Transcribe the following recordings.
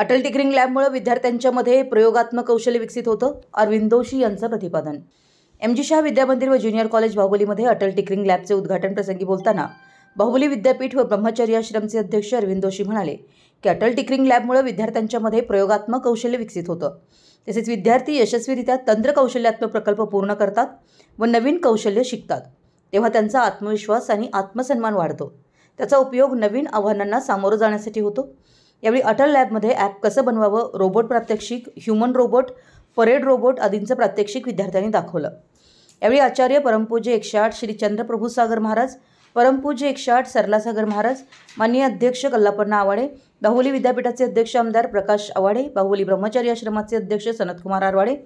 Atal tinkering लॅबमुळे विद्यार्थ्यांच्यामध्ये प्रयोगात्मक कौशल्य विकसित होतं, अरविंद जोशी यांचं प्रतिपादन। एम.जी. शाह विद्यामंदिर व ज्युनियर कॉलेज बाहुबलीमध्ये अटल टिकरिंग लॅबचे उद्घाटन प्रसंगी बोलताना बाहुबली विद्यापीठ व ब्रह्मचर्य आश्रमचे अध्यक्ष अरविंद जोशी म्हणाले की अटल टिकरिंग लॅबमुळे विद्यार्थ्यांच्यामध्ये प्रयोगात्मक कौशल्य विकसित होतं। तसेच विद्यार्थी यशस्वीरित्या तंत्र कौशल्यात्मक प्रकल्प पूर्ण करतात व नवीन कौशल्य शिकतात, तेव्हा त्यांचा आत्मविश्वास आणि आत्मसन्मान वाढतो। त्याचा उपयोग नवीन आव्हानांना सामोरं जाण्यासाठी होतो। यावेळी अटल लॅबमध्ये ॲप कसं बनवावं, रोबोट प्रात्यक्षिक, ह्युमन रोबोट, परेड रोबोट आदींचं प्रात्यक्षिक विद्यार्थ्यांनी दाखवलं। यावेळी आचार्य परमपूज्य 108 श्री चंद्रप्रभू सागर महाराज, परमपूज्य 108 सरलासागर महाराज, माननीय अध्यक्ष कल्लापण्णा आवाडे, बाहुबली विद्यापीठाचे अध्यक्ष आमदार प्रकाश आवाडे, बाहुबली ब्रह्मचर्य आश्रमाचे अध्यक्ष सनतकुमार आरवाडे,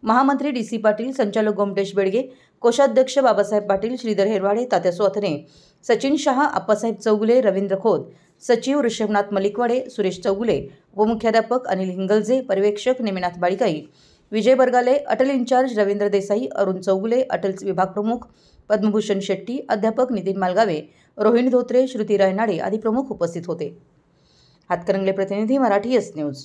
महामंत्री डी.सी. पाटील, संचालक गोमटेश बेडगे, कोषाध्यक्ष बाबासाहेब पाटील, श्रीधर हेरवाडे, तात्या सोथने, सचिन शहा, आप्पासाहेब चौगुले, रवींद्र खोत, सचिव ऋषभनाथ मलिकवाडे, सुरेश चौगुले, उपमुख्याध्यापक अनिल हिंगलजे, पर्यवेक्षक नेमिनाथ बाळिकाई, विजय बरगाले, अटल इंचार्ज रवींद्र देसाई, अरुण चौगुले, अटल विभाग प्रमुख पद्मभूषण शेट्टी, अध्यापक नितीन मालगावे, रोहिणी धोत्रे, श्रुती रायनाडे आदी प्रमुख उपस्थित होते। हातकणंगले प्रतिनिधी, मराठी एस न्यूज।